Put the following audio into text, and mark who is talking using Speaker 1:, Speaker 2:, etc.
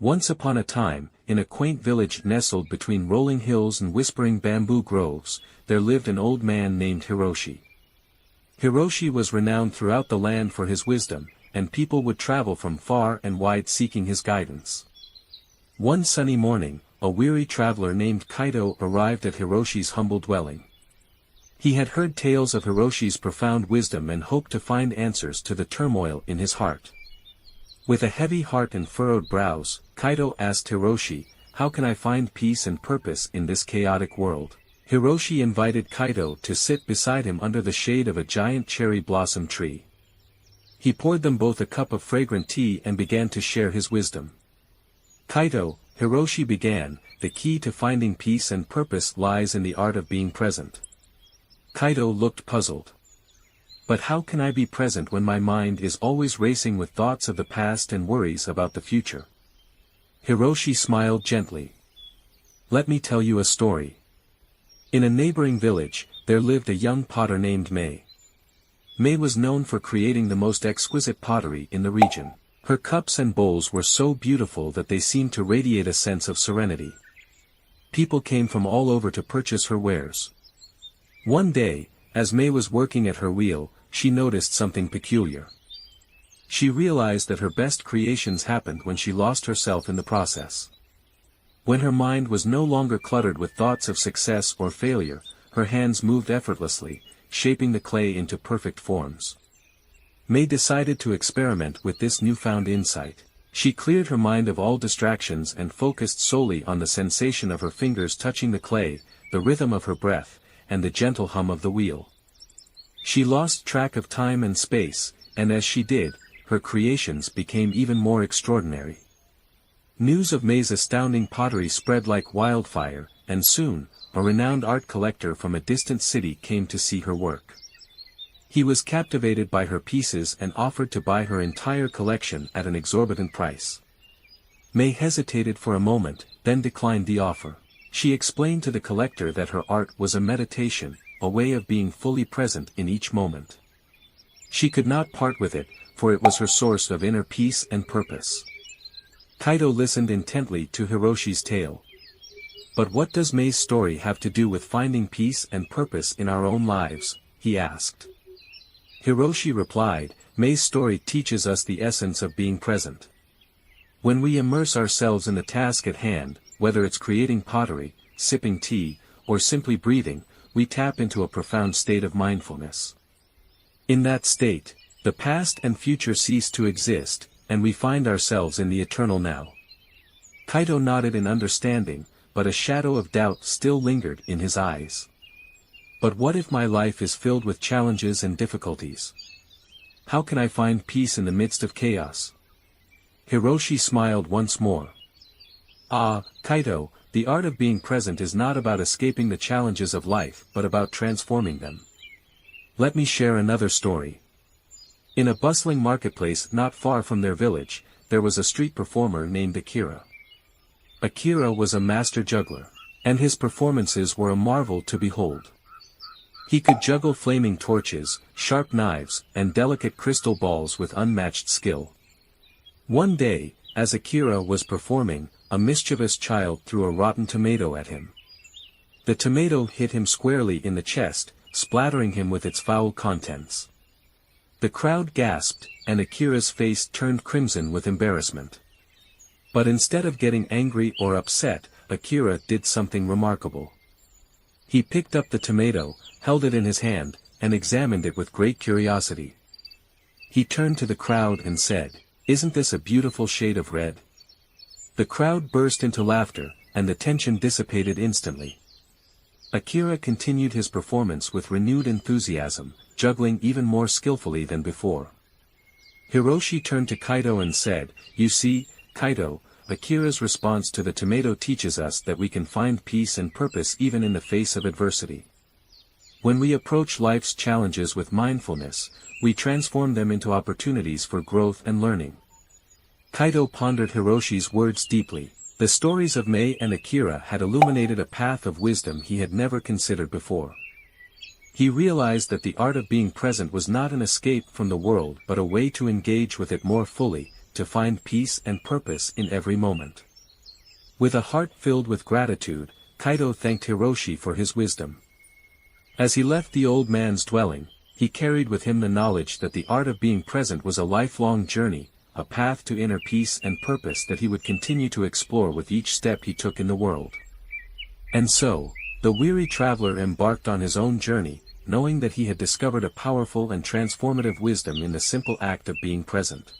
Speaker 1: Once upon a time, in a quaint village nestled between rolling hills and whispering bamboo groves, there lived an old man named Hiroshi. Hiroshi was renowned throughout the land for his wisdom, and people would travel from far and wide seeking his guidance. One sunny morning, a weary traveler named Kaito arrived at Hiroshi's humble dwelling. He had heard tales of Hiroshi's profound wisdom and hoped to find answers to the turmoil in his heart. With a heavy heart and furrowed brows, Kaito asked Hiroshi, "How can I find peace and purpose in this chaotic world?" Hiroshi invited Kaito to sit beside him under the shade of a giant cherry blossom tree. He poured them both a cup of fragrant tea and began to share his wisdom. "Kaito," Hiroshi began, "the key to finding peace and purpose lies in the art of being present." Kaito looked puzzled. "But how can I be present when my mind is always racing with thoughts of the past and worries about the future?" Hiroshi smiled gently. "Let me tell you a story. In a neighboring village, there lived a young potter named Mei. Mei was known for creating the most exquisite pottery in the region. Her cups and bowls were so beautiful that they seemed to radiate a sense of serenity. People came from all over to purchase her wares. One day, as Mei was working at her wheel, she noticed something peculiar. She realized that her best creations happened when she lost herself in the process. When her mind was no longer cluttered with thoughts of success or failure, her hands moved effortlessly, shaping the clay into perfect forms. Mei decided to experiment with this newfound insight. She cleared her mind of all distractions and focused solely on the sensation of her fingers touching the clay, the rhythm of her breath, and the gentle hum of the wheel. She lost track of time and space, and as she did, her creations became even more extraordinary. News of Mei's astounding pottery spread like wildfire, and soon, a renowned art collector from a distant city came to see her work. He was captivated by her pieces and offered to buy her entire collection at an exorbitant price. Mei hesitated for a moment, then declined the offer. She explained to the collector that her art was a meditation, a way of being fully present in each moment. She could not part with it, for it was her source of inner peace and purpose. Kaito listened intently to Hiroshi's tale. "But what does Mei's story have to do with finding peace and purpose in our own lives?" he asked. Hiroshi replied, "Mei's story teaches us the essence of being present. When we immerse ourselves in the task at hand, whether it's creating pottery, sipping tea, or simply breathing, we tap into a profound state of mindfulness. In that state, the past and future cease to exist, and we find ourselves in the eternal now." Kaito nodded in understanding, but a shadow of doubt still lingered in his eyes. "But what if my life is filled with challenges and difficulties? How can I find peace in the midst of chaos?" Hiroshi smiled once more. "Ah, Kaito, the art of being present is not about escaping the challenges of life but about transforming them. Let me share another story. In a bustling marketplace not far from their village, there was a street performer named Akira. Akira was a master juggler, and his performances were a marvel to behold. He could juggle flaming torches, sharp knives, and delicate crystal balls with unmatched skill. One day, as Akira was performing, a mischievous child threw a rotten tomato at him. The tomato hit him squarely in the chest, splattering him with its foul contents. The crowd gasped, and Akira's face turned crimson with embarrassment. But instead of getting angry or upset, Akira did something remarkable. He picked up the tomato, held it in his hand, and examined it with great curiosity. He turned to the crowd and said, "Isn't this a beautiful shade of red?" The crowd burst into laughter, and the tension dissipated instantly. Akira continued his performance with renewed enthusiasm, juggling even more skillfully than before. Hiroshi turned to Kaito and said, "You see, Kaito, Akira's response to the tomato teaches us that we can find peace and purpose even in the face of adversity. When we approach life's challenges with mindfulness, we transform them into opportunities for growth and learning." Kaito pondered Hiroshi's words deeply. The stories of Mei and Akira had illuminated a path of wisdom he had never considered before. He realized that the art of being present was not an escape from the world but a way to engage with it more fully, to find peace and purpose in every moment. With a heart filled with gratitude, Kaido thanked Hiroshi for his wisdom. As he left the old man's dwelling, he carried with him the knowledge that the art of being present was a lifelong journey, a path to inner peace and purpose that he would continue to explore with each step he took in the world. And so, the weary traveler embarked on his own journey, knowing that he had discovered a powerful and transformative wisdom in the simple act of being present.